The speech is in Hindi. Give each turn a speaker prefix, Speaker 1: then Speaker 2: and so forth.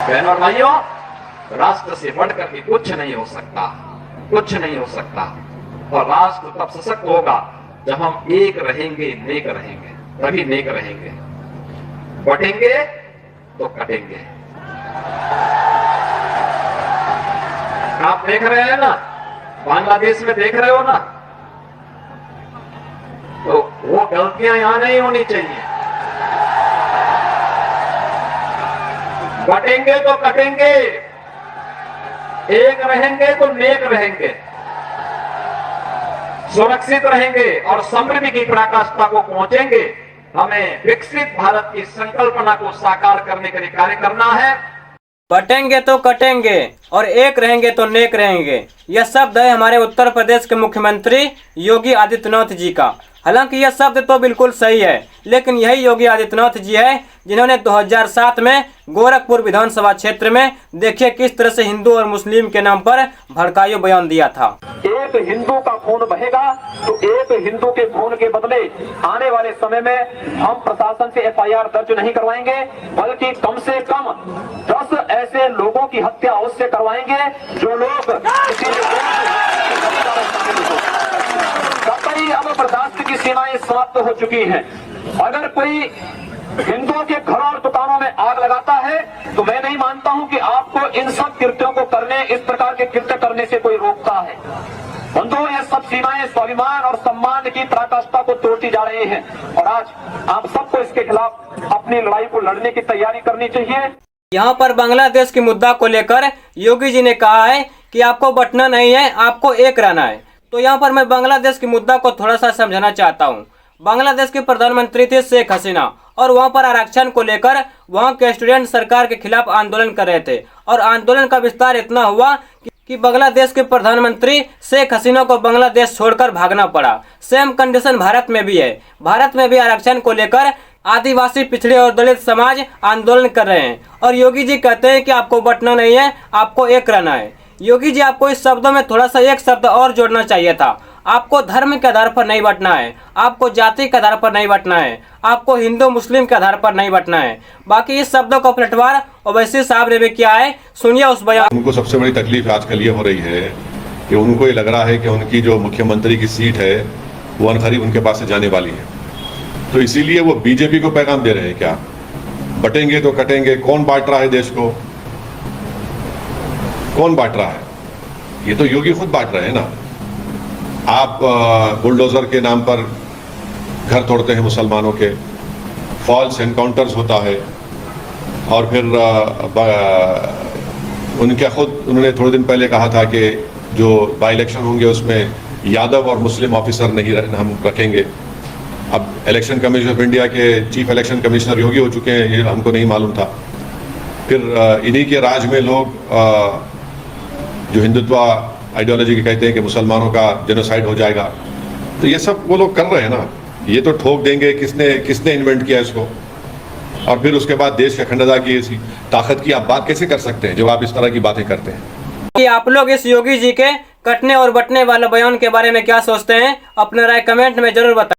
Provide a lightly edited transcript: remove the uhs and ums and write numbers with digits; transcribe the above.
Speaker 1: बहनों और भाइयों, राष्ट्र से बढ़कर के कुछ नहीं हो सकता, कुछ नहीं हो सकता। और राष्ट्र तब सशक्त होगा जब हम एक रहेंगे, नेक रहेंगे, तभी नेक रहेंगे। बटेंगे तो कटेंगे। आप देख रहे हैं ना, बांग्लादेश में देख रहे हो ना, तो वो गलतियां यहां नहीं होनी चाहिए। बटेंगे तो कटेंगे, एक रहेंगे तो नेक रहेंगे, सुरक्षित रहेंगे और समृद्धि की पराकाष्ठा को पहुंचेंगे। हमें विकसित भारत की संकल्पना को साकार करने के लिए कार्य करना है।
Speaker 2: बटेंगे तो कटेंगे और एक रहेंगे तो नेक रहेंगे, यह शब्द है हमारे उत्तर प्रदेश के मुख्यमंत्री योगी आदित्यनाथ जी का। हालांकि यह शब्द तो बिल्कुल सही है, लेकिन यही योगी आदित्यनाथ जी है जिन्होंने 2007 में गोरखपुर विधानसभा क्षेत्र में देखिए किस तरह से हिंदू और मुस्लिम के नाम पर भड़काऊ बयान दिया था।
Speaker 3: एक हिंदू का खून बहेगा तो एक हिंदू के खून के बदले आने वाले समय में हम प्रशासन से FIR दर्ज नहीं करवाएंगे, बल्कि कम से कम 10 ऐसे लोगों की हत्या अवश्य करवाएंगे जो लोग अब बर्दाश्त की सीमाएं समाप्त हो चुकी हैं। अगर कोई हिंदुओं के घरों और दुकानों में आग लगाता है तो मैं नहीं मानता हूं कि आपको इन सब कृत्यों को करने, इस प्रकार के कृत्य करने से कोई रोकता है। बंधुओं, ये सब सीमाएं स्वाभिमान और सम्मान की पराकाष्ठा को तोड़ती जा रही हैं और आज आप सबको इसके खिलाफ अपनी लड़ाई को लड़ने की तैयारी करनी चाहिए।
Speaker 2: यहाँ पर बांग्लादेश के मुद्दा को लेकर योगी जी ने कहा है कि आपको बटना नहीं है, आपको एक रहना है। तो यहाँ पर मैं बांग्लादेश के मुद्दा को थोड़ा सा समझाना चाहता हूँ। बांग्लादेश के प्रधानमंत्री थे शेख हसीना और वहाँ पर आरक्षण को लेकर वहाँ के स्टूडेंट सरकार के खिलाफ आंदोलन कर रहे थे और आंदोलन का विस्तार इतना हुआ कि बांग्लादेश के प्रधानमंत्री शेख हसीना को बांग्लादेश छोड़कर भागना पड़ा। सेम कंडीशन भारत में भी है। भारत में भी आरक्षण को लेकर आदिवासी, पिछड़े और दलित समाज आंदोलन कर रहे हैं और योगी जी कहते हैं कि आपको बटना नहीं है, आपको एक रहना है। योगी जी, आपको इस शब्दों में थोड़ा सा एक शब्द और जोड़ना चाहिए था। आपको धर्म के आधार पर नहीं बंटना है, आपको जाति के आधार पर नहीं बंटना है, आपको हिंदू मुस्लिम के आधार पर नहीं बंटना है। बाकी इस शब्दों का पलटवार ओवैसी साहब ने भी किया है। सुनिए उस बयान।
Speaker 4: उनको सबसे बड़ी तकलीफ आजकल ये हो रही है कि उनको ये लग रहा है कि उनकी जो मुख्यमंत्री की सीट है वो अनकरीब उनके पास से जाने वाली है, तो इसीलिए वो बीजेपी को पैगाम दे रहे हैं क्या बटेंगे तो कटेंगे। कौन बांट रहा है देश को? कौन बांट रहा है? ये तो योगी खुद बांट रहे हैं ना। आप बुलडोजर के नाम पर घर तोड़ते हैं मुसलमानों के, फॉल्स एनकाउंटर्स होता है और फिर उन्होंने थोड़े दिन पहले कहा था कि जो बाई इलेक्शन होंगे उसमें यादव और मुस्लिम ऑफिसर नहीं हम रखेंगे। अब इलेक्शन कमीशन ऑफ इंडिया के चीफ इलेक्शन कमिश्नर योगी हो चुके हैं, ये हमको नहीं मालूम था। फिर इन्हीं के राज में लोग जो हिंदुत्व आइडियोलॉजी के कहते हैं कि मुसलमानों का जेनोसाइड हो जाएगा, तो ये सब वो लोग कर रहे हैं ना। ये तो ठोक देंगे किसने इन्वेंट किया इसको, और फिर उसके बाद देश की अखंडता की ऐसी ताकत की आप बात कैसे कर सकते हैं जब आप इस तरह की बातें करते हैं।
Speaker 2: कि आप लोग इस योगी जी के कटने और बटने वाले बयान के बारे में क्या सोचते हैं, अपना राय कमेंट में जरूर बताएं।